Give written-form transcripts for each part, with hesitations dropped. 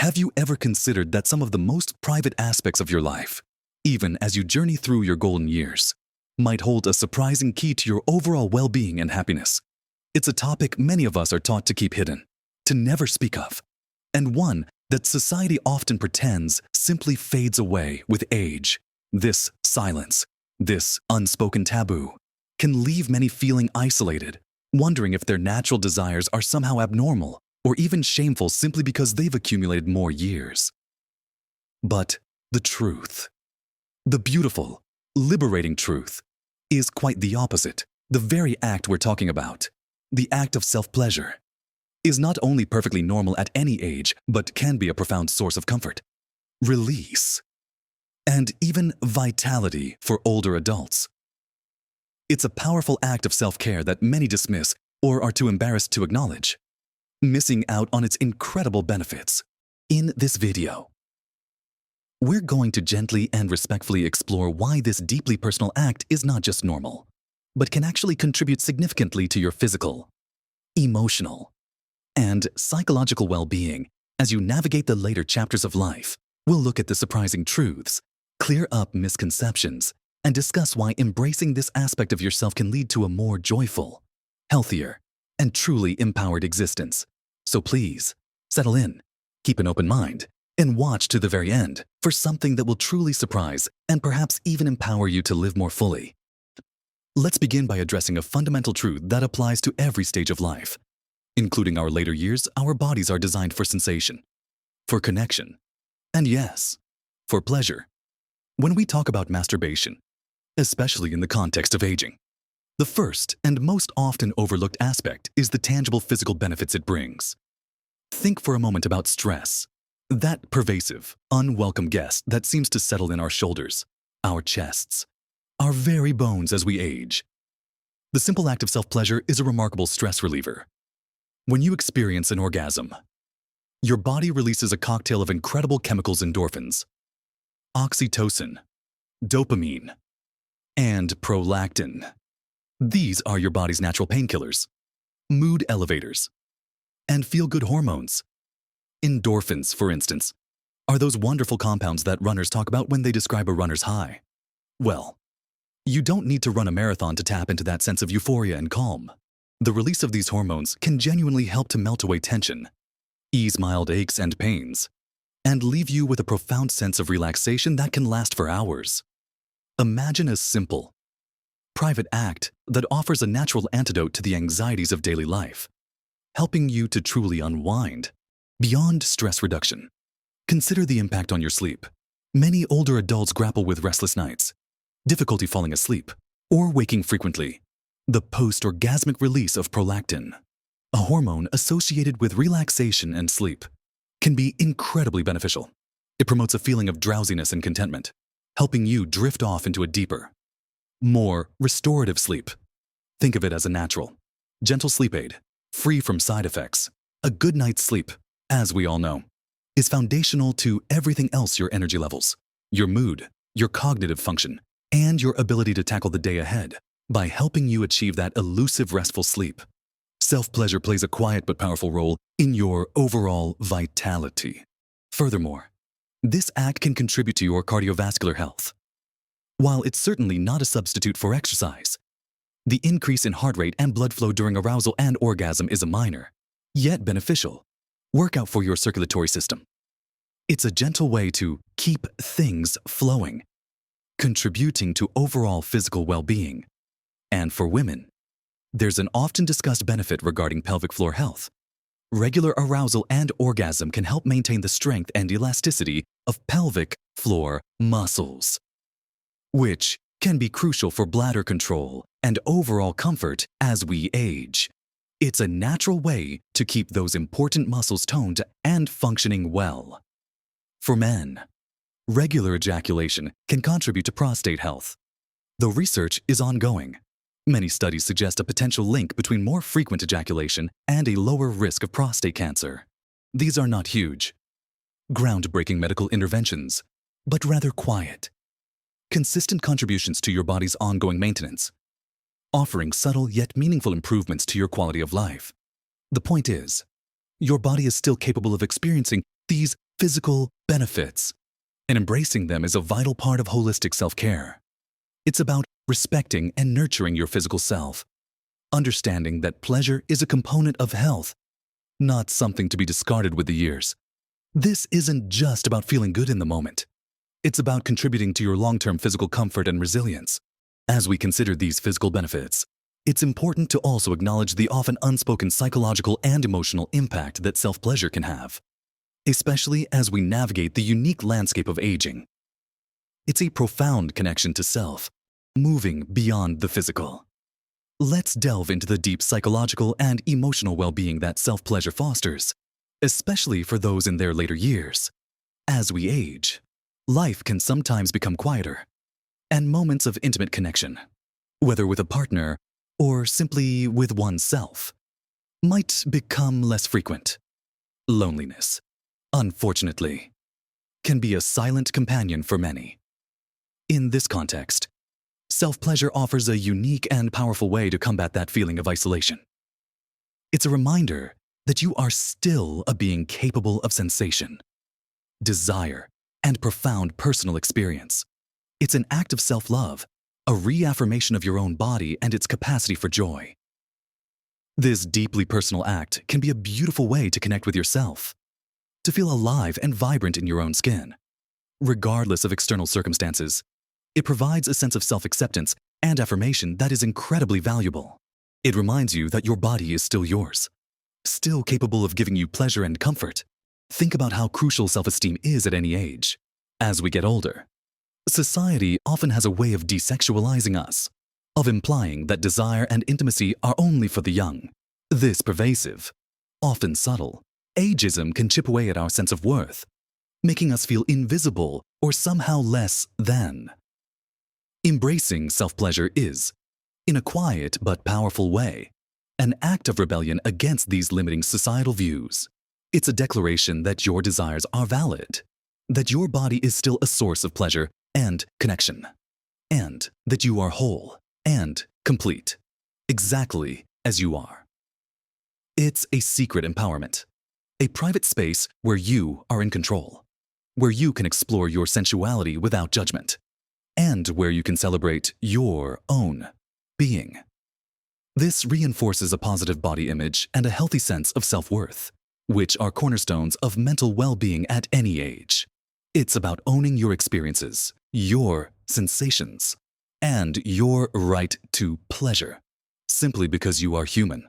Have you ever considered that some of the most private aspects of your life, even as you journey through your golden years, might hold a surprising key to your overall well-being and happiness? It's a topic many of us are taught to keep hidden, to never speak of, and one that society often pretends simply fades away with age. This silence, this unspoken taboo, can leave many feeling isolated, wondering if their natural desires are somehow abnormal or even shameful simply because they've accumulated more years. But the truth, the beautiful, liberating truth, is quite the opposite. The very act we're talking about, the act of self-pleasure, is not only perfectly normal at any age, but can be a profound source of comfort, release, and even vitality for older adults. It's a powerful act of self-care that many dismiss or are too embarrassed to acknowledge, missing out on its incredible benefits. In this video, we're going to gently and respectfully explore why this deeply personal act is not just normal, but can actually contribute significantly to your physical, emotional, and psychological well-being. As you navigate the later chapters of life, we'll look at the surprising truths, clear up misconceptions, and discuss why embracing this aspect of yourself can lead to a more joyful, healthier, and truly empowered existence. So please, settle in, keep an open mind, and watch to the very end for something that will truly surprise and perhaps even empower you to live more fully. Let's begin by addressing a fundamental truth that applies to every stage of life. Including our later years, our bodies are designed for sensation, for connection, and yes, for pleasure. When we talk about masturbation, especially in the context of aging, the first and most often overlooked aspect is the tangible physical benefits it brings. Think for a moment about stress, that pervasive, unwelcome guest that seems to settle in our shoulders, our chests, our very bones as we age. The simple act of self-pleasure is a remarkable stress reliever. When you experience an orgasm, your body releases a cocktail of incredible chemicals: endorphins, oxytocin, dopamine, and prolactin. These are your body's natural painkillers, mood elevators, and feel-good hormones. Endorphins, for instance, are those wonderful compounds that runners talk about when they describe a runner's high. Well, you don't need to run a marathon to tap into that sense of euphoria and calm. The release of these hormones can genuinely help to melt away tension, ease mild aches and pains, and leave you with a profound sense of relaxation that can last for hours. Imagine a simple, private act that offers a natural antidote to the anxieties of daily life, helping you to truly unwind. Beyond stress reduction, consider the impact on your sleep. Many older adults grapple with restless nights, difficulty falling asleep, or waking frequently. The post-orgasmic release of prolactin, a hormone associated with relaxation and sleep, can be incredibly beneficial. It promotes a feeling of drowsiness and contentment, helping you drift off into a deeper, more restorative sleep. Think of it as a natural, gentle sleep aid, free from side effects. A good night's sleep, as we all know, is foundational to everything else: your energy levels, your mood, your cognitive function, and your ability to tackle the day ahead. By helping you achieve that elusive, restful sleep, self-pleasure plays a quiet but powerful role in your overall vitality. Furthermore, this act can contribute to your cardiovascular health. While it's certainly not a substitute for exercise, the increase in heart rate and blood flow during arousal and orgasm is a minor, yet beneficial, workout for your circulatory system. It's a gentle way to keep things flowing, contributing to overall physical well-being. And for women, there's an often discussed benefit regarding pelvic floor health. Regular arousal and orgasm can help maintain the strength and elasticity of pelvic floor muscles, which can be crucial for bladder control and overall comfort as we age. It's a natural way to keep those important muscles toned and functioning well. For men, regular ejaculation can contribute to prostate health. Though research is ongoing, many studies suggest a potential link between more frequent ejaculation and a lower risk of prostate cancer. These are not huge, groundbreaking medical interventions, but rather quiet, consistent contributions to your body's ongoing maintenance, offering subtle yet meaningful improvements to your quality of life. The point is, your body is still capable of experiencing these physical benefits, and embracing them is a vital part of holistic self-care. It's about respecting and nurturing your physical self, understanding that pleasure is a component of health, not something to be discarded with the years. This isn't just about feeling good in the moment. It's about contributing to your long-term physical comfort and resilience. As we consider these physical benefits, it's important to also acknowledge the often unspoken psychological and emotional impact that self-pleasure can have, especially as we navigate the unique landscape of aging. It's a profound connection to self, moving beyond the physical. Let's delve into the deep psychological and emotional well-being that self-pleasure fosters, especially for those in their later years. As we age, life can sometimes become quieter, and moments of intimate connection, whether with a partner or simply with oneself, might become less frequent. Loneliness, unfortunately, can be a silent companion for many. In this context, self-pleasure offers a unique and powerful way to combat that feeling of isolation. It's a reminder that you are still a being capable of sensation, desire, and profound personal experience. It's an act of self-love, a reaffirmation of your own body and its capacity for joy. This deeply personal act can be a beautiful way to connect with yourself, to feel alive and vibrant in your own skin. Regardless of external circumstances, it provides a sense of self-acceptance and affirmation that is incredibly valuable. It reminds you that your body is still yours, still capable of giving you pleasure and comfort. Think about how crucial self-esteem is at any age. As we get older, society often has a way of desexualizing us, of implying that desire and intimacy are only for the young. This pervasive, often subtle, ageism can chip away at our sense of worth, making us feel invisible or somehow less than. Embracing self-pleasure is, in a quiet but powerful way, an act of rebellion against these limiting societal views. It's a declaration that your desires are valid, that your body is still a source of pleasure and connection, and that you are whole and complete, exactly as you are. It's a secret empowerment, a private space where you are in control, where you can explore your sensuality without judgment, and where you can celebrate your own being. This reinforces a positive body image and a healthy sense of self-worth, which are cornerstones of mental well-being at any age. It's about owning your experiences, your sensations, and your right to pleasure, simply because you are human.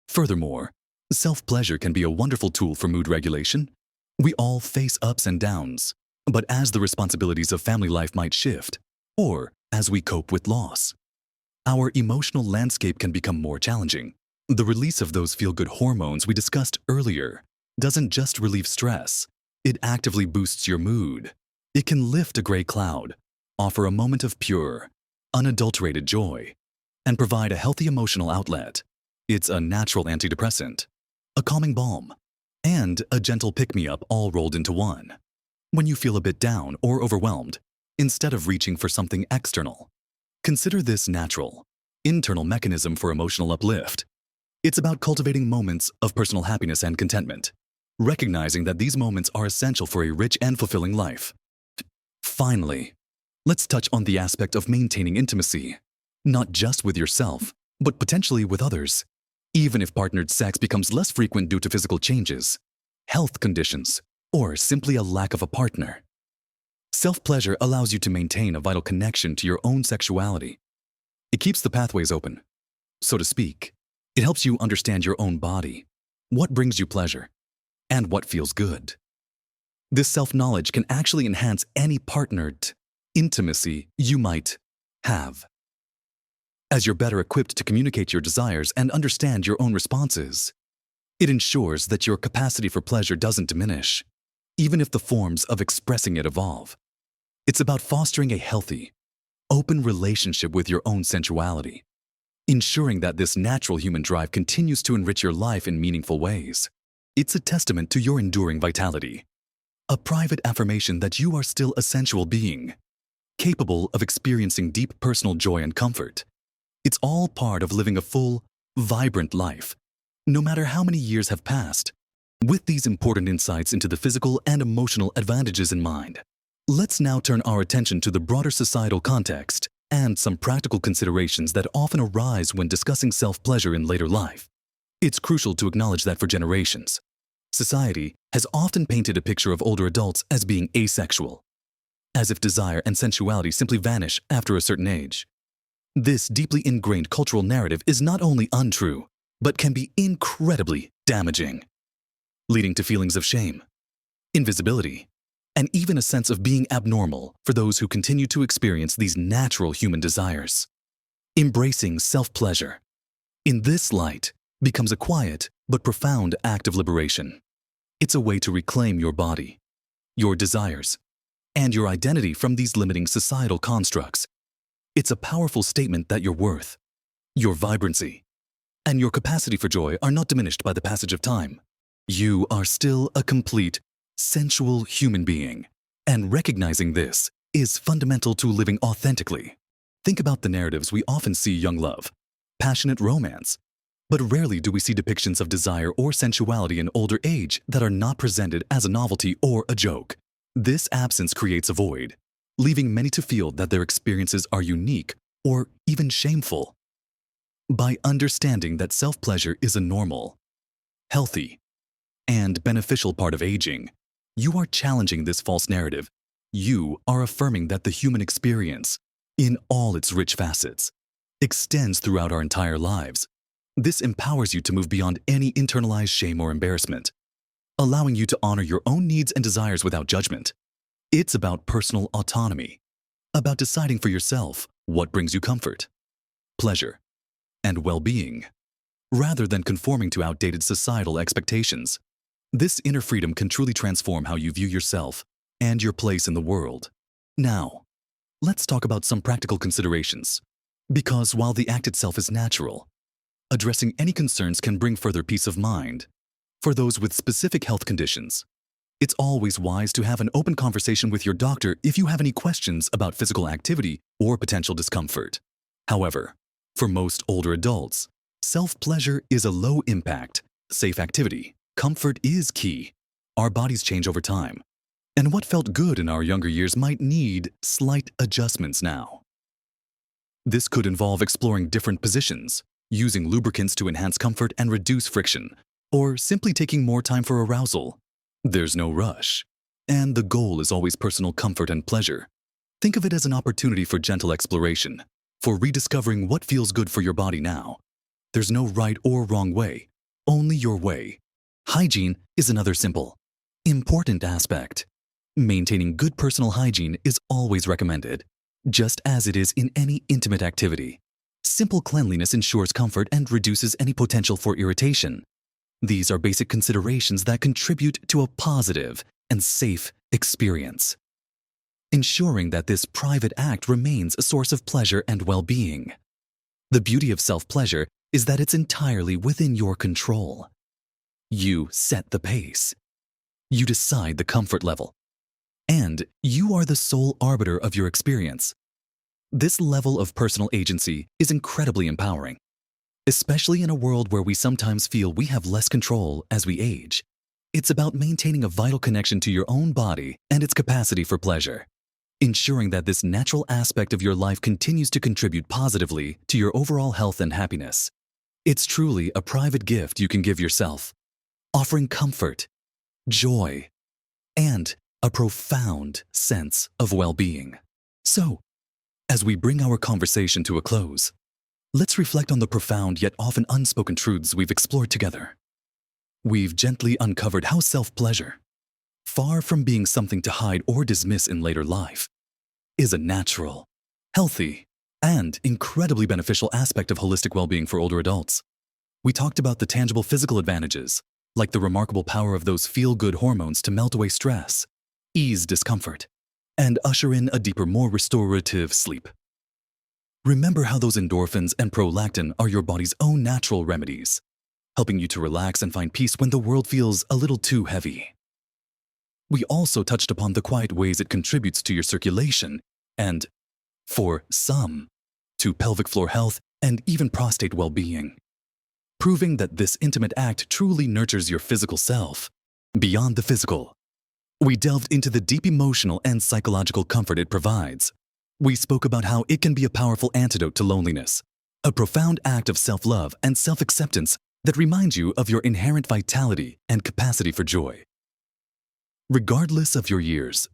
Furthermore, self-pleasure can be a wonderful tool for mood regulation. We all face ups and downs, but as the responsibilities of family life might shift, or as we cope with loss, our emotional landscape can become more challenging. The release of those feel-good hormones we discussed earlier doesn't just relieve stress, it actively boosts your mood. It can lift a gray cloud, offer a moment of pure, unadulterated joy, and provide a healthy emotional outlet. It's a natural antidepressant, a calming balm, and a gentle pick-me-up all rolled into one. When you feel a bit down or overwhelmed, instead of reaching for something external, consider this natural, internal mechanism for emotional uplift. It's about cultivating moments of personal happiness and contentment, recognizing that these moments are essential for a rich and fulfilling life. Finally, let's touch on the aspect of maintaining intimacy, not just with yourself, but potentially with others. Even if partnered sex becomes less frequent due to physical changes, health conditions, or simply a lack of a partner, self-pleasure allows you to maintain a vital connection to your own sexuality. It keeps the pathways open, so to speak. It helps you understand your own body, what brings you pleasure, and what feels good. This self-knowledge can actually enhance any partnered intimacy you might have. As you're better equipped to communicate your desires and understand your own responses, it ensures that your capacity for pleasure doesn't diminish, even if the forms of expressing it evolve. It's about fostering a healthy, open relationship with your own sensuality, ensuring that this natural human drive continues to enrich your life in meaningful ways. It's a testament to your enduring vitality, a private affirmation that you are still a sensual being, capable of experiencing deep personal joy and comfort. It's all part of living a full, vibrant life, no matter how many years have passed. With these important insights into the physical and emotional advantages in mind, let's now turn our attention to the broader societal context and some practical considerations that often arise when discussing self-pleasure in later life. It's crucial to acknowledge that for generations, society has often painted a picture of older adults as being asexual, as if desire and sensuality simply vanish after a certain age. This deeply ingrained cultural narrative is not only untrue, but can be incredibly damaging, leading to feelings of shame, invisibility, and even a sense of being abnormal for those who continue to experience these natural human desires. Embracing self-pleasure, in this light, becomes a quiet but profound act of liberation. It's a way to reclaim your body, your desires, and your identity from these limiting societal constructs. It's a powerful statement that your worth, your vibrancy, and your capacity for joy are not diminished by the passage of time. You are still a complete, sensual human being, and recognizing this is fundamental to living authentically. Think about the narratives we often see: young love, passionate romance, but rarely do we see depictions of desire or sensuality in older age that are not presented as a novelty or a joke. This absence creates a void, leaving many to feel that their experiences are unique or even shameful. By understanding that self-pleasure is a normal, healthy, and beneficial part of aging, you are challenging this false narrative. You are affirming that the human experience, in all its rich facets, extends throughout our entire lives. This empowers you to move beyond any internalized shame or embarrassment, allowing you to honor your own needs and desires without judgment. It's about personal autonomy, about deciding for yourself what brings you comfort, pleasure, and well-being, rather than conforming to outdated societal expectations. This inner freedom can truly transform how you view yourself and your place in the world. Now, let's talk about some practical considerations. Because while the act itself is natural, addressing any concerns can bring further peace of mind. For those with specific health conditions, it's always wise to have an open conversation with your doctor if you have any questions about physical activity or potential discomfort. However, for most older adults, self-pleasure is a low-impact, safe activity. Comfort is key. Our bodies change over time, and what felt good in our younger years might need slight adjustments now. This could involve exploring different positions, using lubricants to enhance comfort and reduce friction, or simply taking more time for arousal. There's no rush, and the goal is always personal comfort and pleasure. Think of it as an opportunity for gentle exploration, for rediscovering what feels good for your body now. There's no right or wrong way, only your way. Hygiene is another simple, important aspect. Maintaining good personal hygiene is always recommended, just as it is in any intimate activity. Simple cleanliness ensures comfort and reduces any potential for irritation. These are basic considerations that contribute to a positive and safe experience, ensuring that this private act remains a source of pleasure and well-being. The beauty of self-pleasure is that it's entirely within your control. You set the pace. You decide the comfort level. And you are the sole arbiter of your experience. This level of personal agency is incredibly empowering, especially in a world where we sometimes feel we have less control as we age. It's about maintaining a vital connection to your own body and its capacity for pleasure, ensuring that this natural aspect of your life continues to contribute positively to your overall health and happiness. It's truly a private gift you can give yourself, offering comfort, joy, and a profound sense of well-being. So, as we bring our conversation to a close, let's reflect on the profound yet often unspoken truths we've explored together. We've gently uncovered how self-pleasure, far from being something to hide or dismiss in later life, is a natural, healthy, and incredibly beneficial aspect of holistic well-being for older adults. We talked about the tangible physical advantages, like the remarkable power of those feel-good hormones to melt away stress, ease discomfort, and usher in a deeper, more restorative sleep. Remember how those endorphins and prolactin are your body's own natural remedies, helping you to relax and find peace when the world feels a little too heavy. We also touched upon the quiet ways it contributes to your circulation and, for some, to pelvic floor health and even prostate well-being. proving that this intimate act truly nurtures your physical self. Beyond the physical, we delved into the deep emotional and psychological comfort it provides. We spoke about how it can be a powerful antidote to loneliness, a profound act of self-love and self-acceptance that reminds you of your inherent vitality and capacity for joy. Regardless of your years,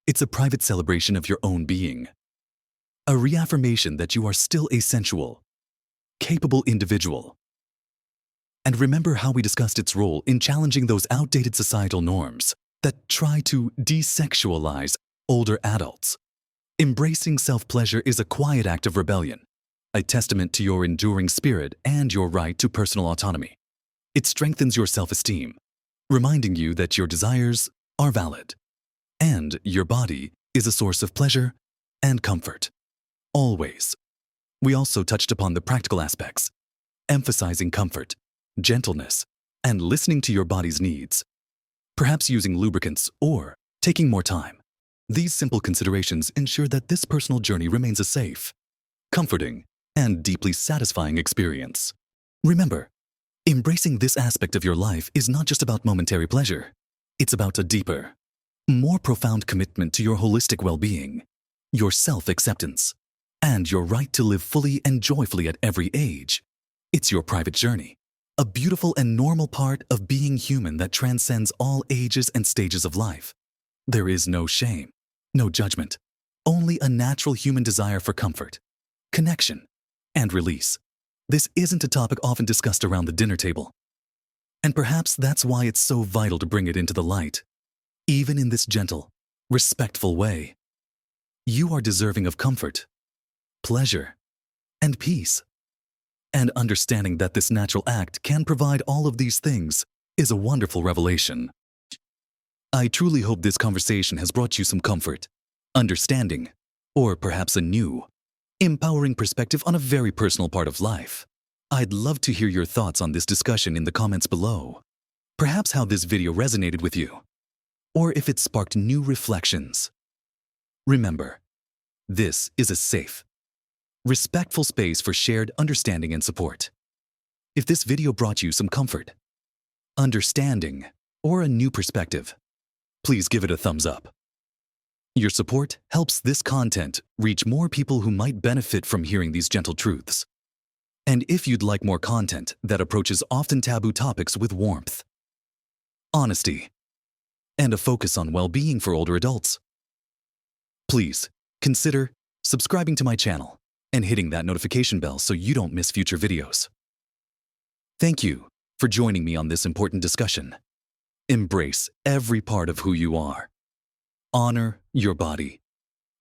it's a private celebration of your own being, a reaffirmation that you are still a sensual, capable individual. And remember how we discussed its role in challenging those outdated societal norms that try to desexualize older adults. Embracing self-pleasure is a quiet act of rebellion, a testament to your enduring spirit and your right to personal autonomy. It strengthens your self-esteem, reminding you that your desires are valid, and your body is a source of pleasure and comfort. Always. We also touched upon the practical aspects, emphasizing comfort, gentleness, and listening to your body's needs, perhaps using lubricants or taking more time. These simple considerations ensure that this personal journey remains a safe, comforting, and deeply satisfying experience. Remember, embracing this aspect of your life is not just about momentary pleasure. It's about a deeper, more profound commitment to your holistic well-being, your self-acceptance, and your right to live fully and joyfully at every age. It's your private journey, a beautiful and normal part of being human that transcends all ages and stages of life. There is no shame, no judgment, only a natural human desire for comfort, connection, and release. This isn't a topic often discussed around the dinner table. And perhaps that's why it's so vital to bring it into the light, even in this gentle, respectful way. You are deserving of comfort, pleasure, and peace. And understanding that this natural act can provide all of these things is a wonderful revelation. I truly hope this conversation has brought you some comfort, understanding, or perhaps a new, empowering perspective on a very personal part of life. I'd love to hear your thoughts on this discussion in the comments below. Perhaps how this video resonated with you, or if it sparked new reflections. Remember, this is a safe, respectful space for shared understanding and support. If this video brought you some comfort, understanding, or a new perspective, please give it a thumbs up. Your support helps this content reach more people who might benefit from hearing these gentle truths. And if you'd like more content that approaches often taboo topics with warmth, honesty, and a focus on well-being for older adults, please consider subscribing to my channel and hitting that notification bell so you don't miss future videos. Thank you for joining me on this important discussion. Embrace every part of who you are. Honor your body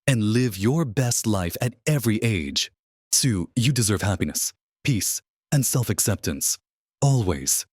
and live your best life at every age. 2. You deserve happiness, peace, and self-acceptance. Always.